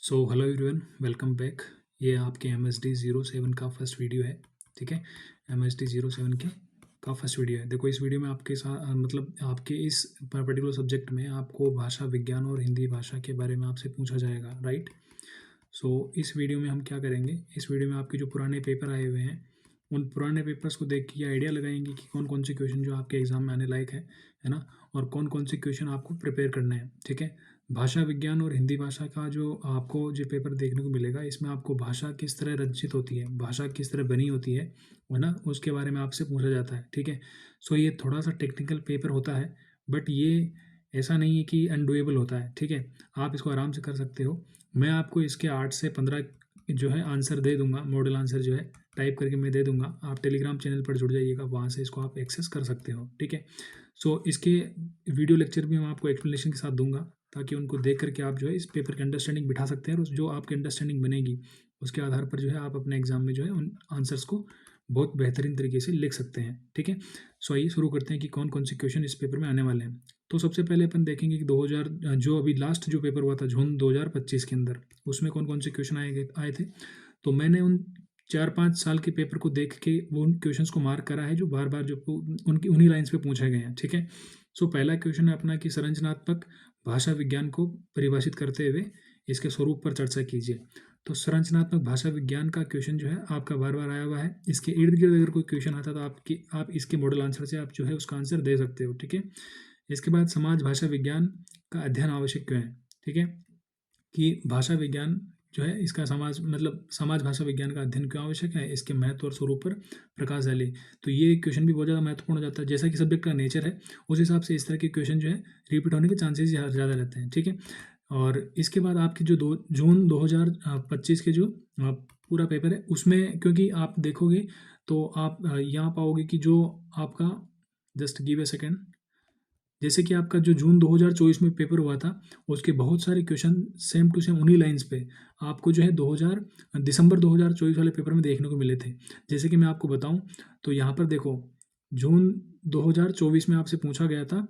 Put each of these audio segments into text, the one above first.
So hello everyone, welcome back. ये आपके MSD 07 का फर्स्ट वीडियो है। ठीक है, MSD 07 का फर्स्ट वीडियो है। देखो, इस वीडियो में आपके साथ मतलब आपके इस पर्टिकुलर सब्जेक्ट में आपको भाषा विज्ञान और हिंदी भाषा के बारे में आपसे पूछा जाएगा, राइट। सो इस वीडियो में हम क्या करेंगे, इस वीडियो में आपके जो पुराने पेपर आए हुए हैं उन पुराने पेपर्स को देख के ये आइडिया लगाएंगे कि कौन कौन से क्वेश्चन जो आपके एग्जाम में आने लायक है ना, और कौन कौन से क्वेश्चन आपको प्रिपेयर करने हैं। ठीक है, भाषा विज्ञान और हिंदी भाषा का जो आपको जो पेपर देखने को मिलेगा, इसमें आपको भाषा किस तरह रचित होती है, भाषा किस तरह बनी होती है ना, उसके बारे में आपसे पूछा जाता है। ठीक है, सो ये थोड़ा सा टेक्निकल पेपर होता है, बट ये ऐसा नहीं है कि अनडुएबल होता है। ठीक है, आप इसको आराम से कर सकते हो। मैं आपको इसके 8 से 15 जो है आंसर दे दूंगा, मॉडल आंसर जो है टाइप करके मैं दे दूंगा। आप टेलीग्राम चैनल पर जुड़ जाइएगा, वहाँ से इसको आप एक्सेस कर सकते हो। ठीक है, सो इसके वीडियो लेक्चर भी मैं आपको एक्सप्लेनेशन के साथ दूंगा, ताकि उनको देख करके आप जो है इस पेपर की अंडरस्टैंडिंग बिठा सकते हैं, और जो आपकी अंडरस्टैंडिंग बनेगी उसके आधार पर जो है आप अपने एग्जाम में जो है उन आंसर्स को बहुत बेहतरीन तरीके से लिख सकते हैं। ठीक है, सो आइए शुरू करते हैं कि कौन कौन से क्वेश्चन इस पेपर में आने वाले हैं। तो सबसे पहले अपन देखेंगे कि 2000 जो अभी लास्ट जो पेपर हुआ था जून 2025 के अंदर, उसमें कौन कौन से क्वेश्चन आए थे। तो मैंने उन 4-5 साल के पेपर को देख के वो उन क्वेश्चंस को मार्क करा है जो बार बार जो उनकी उन्हीं लाइन्स पे पूछे गए हैं। ठीक है, सो पहला क्वेश्चन है अपना कि संरचनात्मक भाषा विज्ञान को परिभाषित करते हुए इसके स्वरूप पर चर्चा कीजिए। तो संरचनात्मक भाषा विज्ञान का क्वेश्चन जो है आपका बार बार आया हुआ है। इसके इर्द गिर्द अगर कोई क्वेश्चन आता है तो आप इसके मॉडल आंसर से आप जो है उसका आंसर दे सकते हो। ठीक है, इसके बाद समाज भाषा विज्ञान का अध्ययन आवश्यक क्यों है। ठीक है, कि भाषा विज्ञान जो है इसका समाज भाषा विज्ञान का अध्ययन क्यों आवश्यक है, इसके महत्व और स्वरूप पर प्रकाश डाले। तो ये क्वेश्चन भी बहुत ज़्यादा महत्वपूर्ण हो जाता है। जैसा कि सब्जेक्ट का नेचर है उस हिसाब से इस तरह के क्वेश्चन जो है रिपीट होने के चांसेस ज़्यादा रहते हैं। ठीक है, और इसके बाद आपकी जो जून 2025 के जो पूरा पेपर है उसमें, क्योंकि आप देखोगे तो आप यहाँ पाओगे कि जो आपका, जस्ट गिव ए सेकेंड, जैसे कि आपका जो जून 2024 में पेपर हुआ था उसके बहुत सारे क्वेश्चन सेम टू सेम उन्हीं लाइंस पे आपको जो है दिसंबर 2024 वाले पेपर में देखने को मिले थे। जैसे कि मैं आपको बताऊं तो यहाँ पर देखो, जून 2024 में आपसे पूछा गया था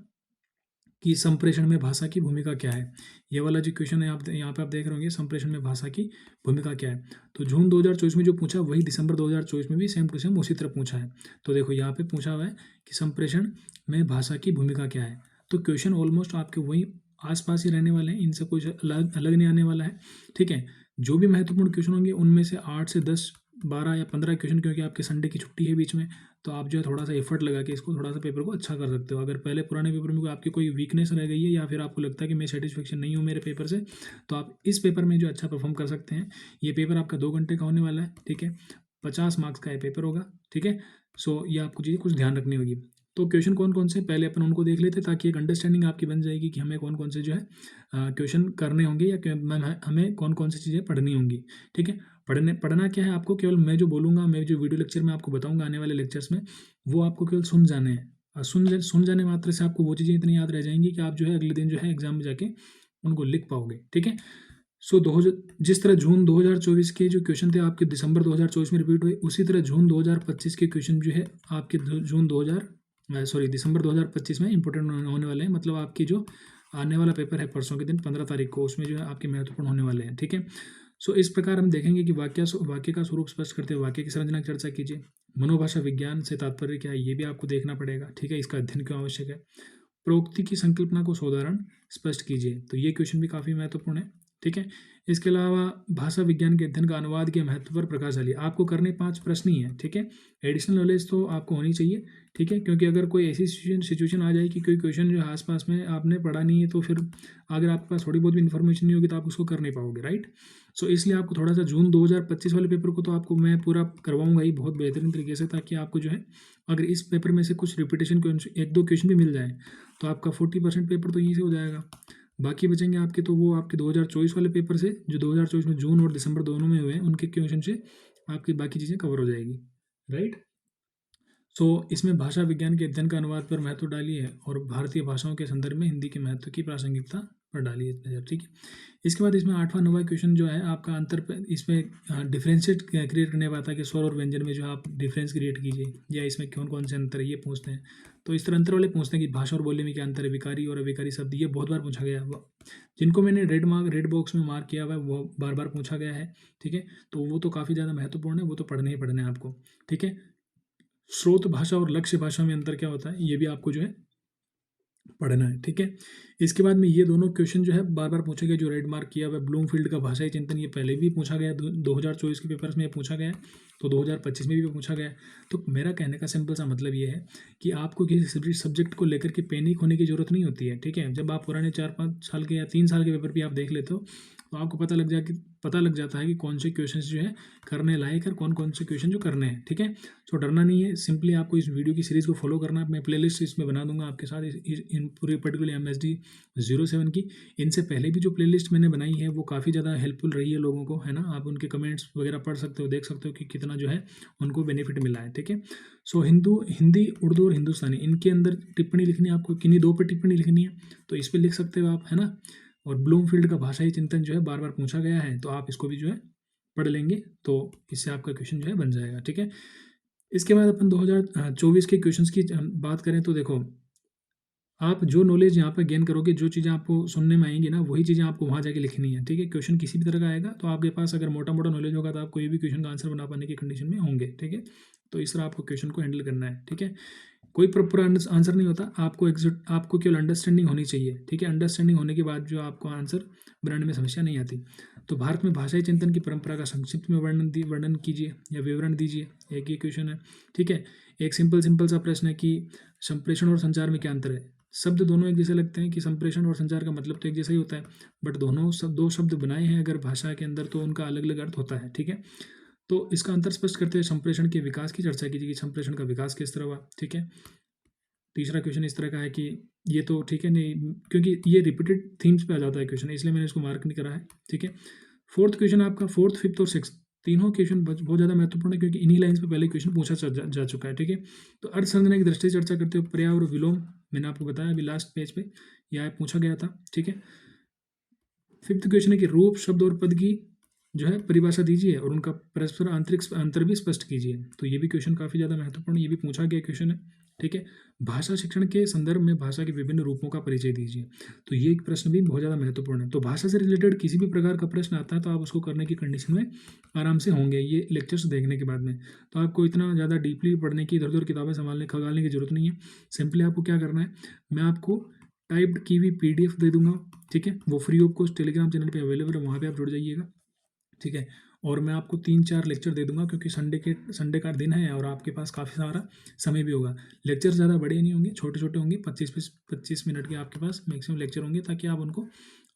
कि संप्रेषण में भाषा की भूमिका क्या है। ये वाला जो क्वेश्चन है आप यहाँ पे आप देख रहे होंगे, संप्रेषण में भाषा की भूमिका क्या है। तो जून 2024 में जो पूछा वही दिसंबर 2024 में भी सेम टू सेम उसी तरह पूछा है। तो देखो यहाँ पे पूछा हुआ है कि संप्रेषण में भाषा की भूमिका क्या है। तो क्वेश्चन ऑलमोस्ट आपके वही आसपास ही रहने वाले हैं, इनसे कुछ अलग अलग नहीं आने वाला है। ठीक है, जो भी महत्वपूर्ण क्वेश्चन होंगे उनमें से 8 से 10, 12 या 15 क्वेश्चन, क्योंकि आपके संडे की छुट्टी है बीच में, तो आप जो है थोड़ा सा एफर्ट लगा के इसको थोड़ा सा पेपर को अच्छा कर सकते हो। अगर पहले पुराने पेपर में आपकी कोई वीकनेस रह गई है या फिर आपको लगता है कि मैं सेटिस्फेक्शन नहीं हूँ मेरे पेपर से, तो आप इस पेपर में जो अच्छा परफॉर्म कर सकते हैं। ये पेपर आपका 2 घंटे का होने वाला है। ठीक है, 50 मार्क्स का ये पेपर होगा। ठीक है, सो ये आपको चीज़ें कुछ ध्यान रखनी होगी। तो क्वेश्चन कौन कौन से पहले अपन उनको देख लेते, ताकि एक अंडरस्टैंडिंग आपकी बन जाएगी कि हमें कौन कौन से जो है क्वेश्चन करने होंगे या हमें कौन कौन सी चीज़ें पढ़नी होंगी। ठीक है, पढ़ना क्या है आपको, केवल मैं जो बोलूँगा, मैं जो वीडियो लेक्चर में आपको बताऊँगा आने वाले लेक्चर्स में, वो आपको केवल सुन जाने हैं। और सुन जाने मात्र से आपको वो चीज़ें इतनी याद रह जाएंगी कि आप जो है अगले दिन जो है एग्जाम में जाके उनको लिख पाओगे। ठीक है, सो जिस तरह जून 2024 के जो क्वेश्चन थे आपके दिसंबर 2024 में रिपीट हुए, उसी तरह जून 2025 के क्वेश्चन जो है आपके दिसंबर 2025 में इंपॉर्टेंट होने वाले हैं। मतलब आपकी जो आने वाला पेपर है परसों के दिन 15 तारीख को, उसमें जो है आपके महत्वपूर्ण होने वाले हैं। ठीक है, सो इस प्रकार हम देखेंगे कि वाक्य का स्वरूप स्पष्ट करते हुए वाक्य की संरचना की चर्चा कीजिए। मनोभाषा विज्ञान से तात्पर्य क्या है, ये भी आपको देखना पड़ेगा। ठीक है, इसका अध्ययन क्यों आवश्यक है। प्रोक्ति की संकल्पना को सोदाहरण स्पष्ट कीजिए, तो ये क्वेश्चन भी काफ़ी महत्वपूर्ण है। ठीक है, इसके अलावा भाषा विज्ञान के अध्ययन का अनुवाद के महत्व पर प्रकाश डालिए। आपको करने 5 प्रश्न ही हैं। ठीक है, एडिशनल नॉलेज तो आपको होनी चाहिए। ठीक है, क्योंकि अगर कोई ऐसी सिचुएशन आ जाए कि कोई क्वेश्चन जो आसपास में आपने पढ़ा नहीं है, तो फिर अगर आपके पास थोड़ी बहुत भी इन्फॉर्मेशन नहीं होगी तो आप उसको कर नहीं पाओगे, राइट। सो इसलिए आपको थोड़ा सा जून 2025 वाले पेपर को तो आपको मैं पूरा करवाऊंगा ही बहुत बेहतरीन तरीके से, ताकि आपको जो है अगर इस पेपर में से कुछ रिपीटेशन क्वेश्चन 1-2 क्वेश्चन भी मिल जाए तो आपका 40% पेपर तो यहीं से हो जाएगा। बाकी बचेंगे आपके तो वो आपके 2024 वाले पेपर से, जो 2024 में जून और दिसंबर दोनों में हुए हैं, उनके क्वेश्चन से आपकी बाकी चीज़ें कवर हो जाएगी, राइट। सो इसमें भाषा विज्ञान के अध्ययन का अनुवाद पर महत्व डालिए और भारतीय भाषाओं के संदर्भ में हिंदी के महत्व की प्रासंगिकता पर डालिए। ठीक है, इसके बाद इसमें 8वां 9वां क्वेश्चन जो है आपका इसमें डिफ्रेंशिएट क्रिएट करने वाला था कि स्वर और व्यंजन में जो आप डिफरेंस क्रिएट कीजिए, या इसमें कौन कौन से अंतर है ये पूछते हैं। तो इस तरह अंतर वाले पूछते हैं कि भाषा और बोली में क्या अंतर है, विकारी और अविकारी शब्द, ये बहुत बार पूछा गया है। जिनको मैंने रेड बॉक्स में मार्क किया हुआ है वो बार बार पूछा गया है, ठीक है। तो वो तो काफ़ी ज़्यादा महत्वपूर्ण है, वो तो पढ़ने ही पढ़ने हैं आपको, ठीक है। स्रोत भाषा और लक्ष्य भाषा में अंतर क्या होता है, ये भी आपको जो है पढ़ना है, ठीक है। इसके बाद में ये दोनों क्वेश्चन जो है बार बार पूछे गए, जो रेड मार्क किया हुआ है ब्लूमफील्ड का भाषाई चिंतन, ये पहले भी पूछा गया, 2024 के पेपर्स में पूछा गया है, तो 2025 में भी पूछा गया है। तो मेरा कहने का सिंपल सा मतलब ये है कि आपको किसी सब्जेक्ट को लेकर के पैनिक होने की जरूरत नहीं होती है, ठीक है। जब आप पुराने 4-5 साल के या 3 साल के पेपर भी आप देख लेते हो तो आपको पता लग जाता है कि कौन से क्वेश्चन जो है करने लायक और कौन कौन से क्वेश्चन जो करने हैं, ठीक है। सो डरना नहीं है, सिंपली आपको इस वीडियो की सीरीज़ को फॉलो करना है। मैं प्लेलिस्ट इसमें बना दूंगा आपके साथ इन पूरी पर्टिकुलर MSD 07 की। इनसे पहले भी जो प्लेलिस्ट मैंने बनाई है वो काफ़ी ज़्यादा हेल्पफुल रही है लोगों को, है ना। आप उनके कमेंट्स वगैरह पढ़ सकते हो, देख सकते हो कि कितना जो है उनको बेनिफिट मिला है, ठीक है। सो हिंदी, उर्दू और हिंदुस्तानी, इनके अंदर टिप्पणी लिखनी है आपको, किन्हीं 2 पे टिप्पणी लिखनी है, तो इस पर लिख सकते हो आप, है ना। और ब्लूमफील्ड का भाषाई चिंतन जो है बार बार पूछा गया है, तो आप इसको भी जो है पढ़ लेंगे, तो इससे आपका क्वेश्चन जो है बन जाएगा, ठीक है। इसके बाद अपन 2024 के क्वेश्चंस की बात करें तो देखो, आप जो नॉलेज यहाँ पर गेन करोगे, जो चीज़ें आपको सुनने में आएंगी ना, वही चीज़ें आपको वहाँ जाके लिखनी है, ठीक है। क्वेश्चन किसी भी तरह का आएगा तो आपके पास अगर मोटा मोटा नॉलेज होगा तो आप कोई भी क्वेश्चन का आंसर बना पाने की कंडीशन में होंगे, ठीक है। तो इस तरह आपको क्वेश्चन को हैंडल करना है, ठीक है। कोई प्रॉपर आंसर नहीं होता, आपको केवल अंडरस्टैंडिंग होनी चाहिए, ठीक है। अंडरस्टैंडिंग होने के बाद जो आपको आंसर बनाने में समस्या नहीं आती। तो भारत में भाषाई चिंतन की परंपरा का संक्षिप्त में वर्णन कीजिए या विवरण दीजिए, एक ये क्वेश्चन है, ठीक है। एक सिंपल सा प्रश्न है कि संप्रेषण और संचार में क्या अंतर है। शब्द दोनों एक जैसे लगते हैं कि संप्रेषण और संचार का मतलब तो एक जैसा ही होता है, बट दो शब्द बनाए हैं अगर भाषा के अंदर तो उनका अलग अलग अर्थ होता है, ठीक है। तो इसका अंतर स्पष्ट करते हुए संप्रेषण के विकास की चर्चा कीजिए कि संप्रेषण का विकास किस तरह हुआ, ठीक है। तीसरा क्वेश्चन इस तरह का है कि ये तो ठीक है नहीं, क्योंकि ये रिपीटेड थीम्स पे आ जाता है क्वेश्चन, इसलिए मैंने इसको मार्क नहीं करा है, ठीक है। फोर्थ क्वेश्चन आपका, फोर्थ, फिफ्थ और सिक्स तीनों क्वेश्चन बहुत ज़्यादा महत्वपूर्ण है, क्योंकि इन्हीं लाइन्स पे पहले क्वेश्चन पूछा जा चुका है, ठीक है। तो अर्थ संरचना की दृष्टि से चर्चा करते हुए पर्याय और विलोम, मैंने आपको बताया अभी लास्ट पेज पे यह पूछा गया था, ठीक है। फिफ्थ क्वेश्चन है कि रूप, शब्द और पद की जो है परिभाषा दीजिए और उनका परस्पर आंतरिक अंतर भी स्पष्ट कीजिए। तो ये भी क्वेश्चन काफ़ी ज़्यादा महत्वपूर्ण, ये भी पूछा गया क्वेश्चन है, ठीक है। भाषा शिक्षण के संदर्भ में भाषा के विभिन्न रूपों का परिचय दीजिए। तो ये एक प्रश्न भी बहुत ज़्यादा महत्वपूर्ण है। तो भाषा से रिलेटेड किसी भी प्रकार का प्रश्न आता है तो आप उसको करने की कंडीशन में आराम से होंगे ये लेक्चर्स देखने के बाद में। तो आपको इतना ज़्यादा डीपली पढ़ने की, इधर उधर किताबें खंगालने की जरूरत नहीं है। सिंपली आपको क्या करना है, मैं आपको टाइप्ड की हुई PDF दे दूंगा, ठीक है। वो free of cost Telegram channel पे अवेलेबल है, वहाँ पे आप जुड़ जाइएगा, ठीक है। और मैं आपको 3-4 लेक्चर दे दूंगा, क्योंकि संडे का दिन है और आपके पास काफ़ी सारा समय भी होगा। लेक्चर ज़्यादा बड़े नहीं होंगे, छोटे छोटे होंगे, 25 मिनट के आपके पास मैक्सिमम लेक्चर होंगे, ताकि आप उनको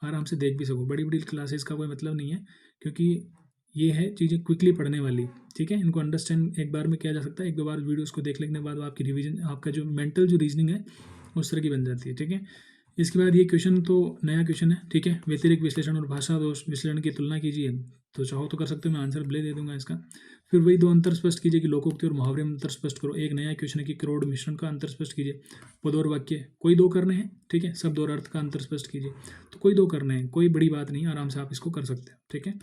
आराम से देख भी सको। बड़ी बड़ी क्लासेस का कोई मतलब नहीं है, क्योंकि ये है चीज़ें क्विकली पढ़ने वाली, ठीक है। इनको अंडरस्टैंड एक बार में किया जा सकता है, 1-2 बार वीडियोज़ को देख लेने के बाद आपकी रिविजन, आपका जो मेंटल जो रीजनिंग है उस तरह की बन जाती है, ठीक है। इसके बाद ये क्वेश्चन तो नया क्वेश्चन है, ठीक है। व्यतिरिक्त विश्लेषण और भाषा दोष विश्लेषण की तुलना कीजिए, तो चाहो तो कर सकते हो, मैं आंसर दे दूंगा इसका। फिर वही 2 अंतर स्पष्ट कीजिए कि लोकोक्ति और मुहावरे में अंतर स्पष्ट करो। एक नया क्वेश्चन है कि करोड़ मिश्रण का अंतर स्पष्ट कीजिए। पद और वाक्य कोई 2 करने हैं, ठीक है। शब्द और अर्थ का अंतर स्पष्ट कीजिए। तो कोई 2 करने हैं, कोई बड़ी बात नहीं, आराम से आप इसको कर सकते हो, ठीक है।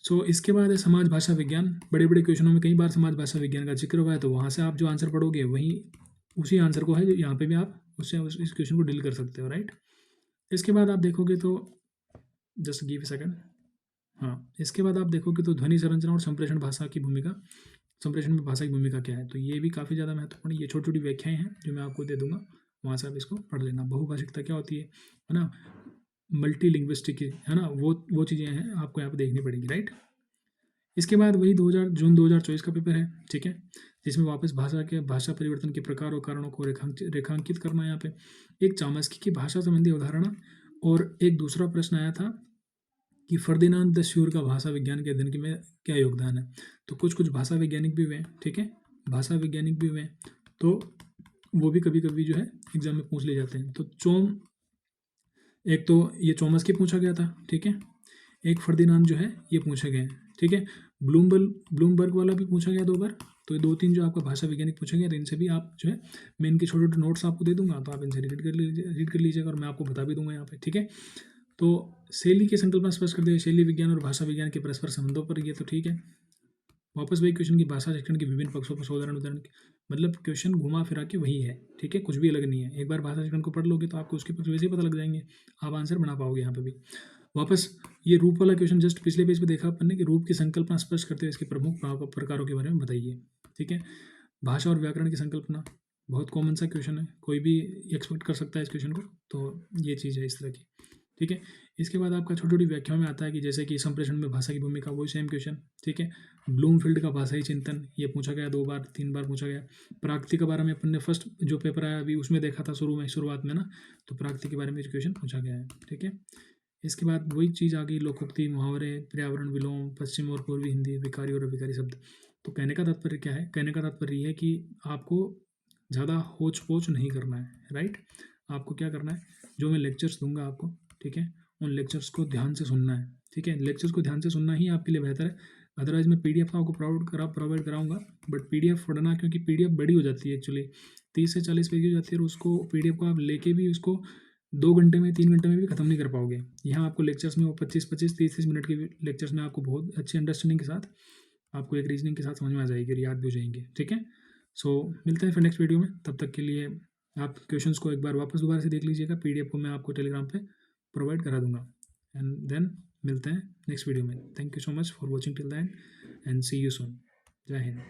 सो इसके बाद है समाज भाषा विज्ञान। बड़े बड़े क्वेश्चनों में कई बार समाज भाषा विज्ञान का जिक्र हुआ है, तो वहाँ से आप जो आंसर पढ़ोगे वही उसी आंसर को है जो यहाँ पे भी आप उससे इस क्वेश्चन को डील कर सकते हो, राइट। इसके बाद आप देखोगे तो जस्ट गिव सेकंड, हाँ, इसके बाद आप देखोगे तो ध्वनि संरचना और संप्रेषण भाषा की भूमिका, संप्रेषण में भाषा की भूमिका क्या है, तो ये भी काफ़ी ज़्यादा महत्वपूर्ण है। ये छोटी छोटी व्याख्याएं हैं जो मैं आपको दे दूंगा, वहाँ से आप इसको पढ़ लेना। बहुभाषिकता क्या होती है ना, मल्टी लिंग्विस्टिक है ना, वो चीज़ें हैं आपको यहाँ पर देखनी पड़ेगी, राइट। इसके बाद वही जून 2024 का पेपर है, ठीक है, जिसमें वापस भाषा परिवर्तन के प्रकार और कारणों को रेखांकित करना है। यहाँ पे एक चामस्की की भाषा संबंधी अवधारणा, और एक दूसरा प्रश्न आया था कि फर्दिनांद द श्यूर का भाषा विज्ञान के अध्ययन में क्या योगदान है। तो कुछ भाषा वैज्ञानिक भी हुए हैं, ठीक है, भाषा वैज्ञानिक भी हुए हैं, तो वो भी कभी कभी जो है एग्जाम में पूछ ले जाते हैं। तो एक तो ये चॉमस्की पूछा गया था, ठीक है। एक फर्दिनांद जो है ये पूछे गए हैं, ठीक है। ब्लूमबर्ग वाला भी पूछा गया 2 बार। तो ये 2-3 जो आपका भाषा वैज्ञानिक पूछे गए, तो इनसे भी आप जो है, मैं इनके छोटे छोटे नोट्स आपको दे दूंगा, तो आप इनसे रीड कर लीजिएगा, और मैं आपको बता भी दूंगा यहाँ पे, ठीक है। तो शैली की संकल्पना स्पष्ट कर दिए, शैली विज्ञान और भाषा विज्ञान के परस्पर संबंधों पर, ये तो ठीक है, वापस वही क्वेश्चन की भाषा शिक्षण के विभिन्न पक्षों पर उदाहरण उदाहरण मतलब क्वेश्चन घुमा फिरा के वही है, ठीक है, कुछ भी अलग नहीं है। एक बार भाषा शिक्षण को पढ़ लोगे तो आपको उसके पक्ष वैसे ही पता लग जाएंगे, आप आंसर बना पाओगे यहाँ पे भी। वापस ये रूप वाला क्वेश्चन जस्ट पिछले पेज पे देखा अपन ने कि रूप की संकल्पना स्पष्ट करते हुए इसके प्रमुख प्रकारों के बारे में बताइए, ठीक है। भाषा और व्याकरण की संकल्पना बहुत कॉमन सा क्वेश्चन है, कोई भी एक्सपेक्ट कर सकता है इस क्वेश्चन को, तो ये चीज़ है इस तरह की, ठीक है। इसके बाद आपका छोटी छोटी व्याख्याओं में आता है कि जैसे कि संप्रेषण में भाषा की भूमिका, वही सेम क्वेश्चन, ठीक है। ब्लूमफील्ड का भाषाई चिंतन, ये पूछा गया 2 बार 3 बार पूछा गया। प्राकृति के बारे में अपन ने फर्स्ट जो पेपर आया अभी उसमें देखा था शुरुआत में ना, तो प्राकृति के बारे में क्वेश्चन पूछा गया है, ठीक है। इसके बाद वही चीज़ आ गई, लोकोक्ति, मुहावरे, पर्यावरण, विलोम, पश्चिम और पूर्वी हिंदी, विकारी और अविकारी शब्द। तो कहने का तात्पर्य क्या है? कहने का तात्पर्य ये है कि आपको ज़्यादा होच पोच नहीं करना है, राइट। आपको क्या करना है, जो मैं लेक्चर्स दूंगा आपको, ठीक है, उन लेक्चर्स को ध्यान से सुनना है, ठीक है। लेक्चर्स को ध्यान से सुनना ही आपके लिए बेहतर है। अदरवाइज मैं PDF आपको प्रोवाइड कराऊंगा, बट PDF पढ़ना, क्योंकि PDF बड़ी हो जाती है एक्चुअली, 30 से 40 पेज की हो जाती है, और उसको PDF को आप लेके भी उसको 2 घंटे में 3 घंटे में भी खत्म नहीं कर पाओगे। यहाँ आपको लेक्चर्स में वो 25-25 30-30 मिनट के लेक्चर्स में आपको बहुत अच्छी अंडरस्टैंडिंग के साथ, आपको एक रीजनिंग के साथ समझ में आ जाएगी और याद भी हो जाएंगे, ठीक है। सो मिलते हैं फिर नेक्स्ट वीडियो में, तब तक के लिए आप क्वेश्चंस को एक बार वापस दोबारा से देख लीजिएगा, PDF को मैं आपको टेलीग्राम पे प्रोवाइड करा दूंगा, एंड देन मिलते हैं नेक्स्ट वीडियो में। Thank you so much for watching till the end, and see you soon. जय हिंद।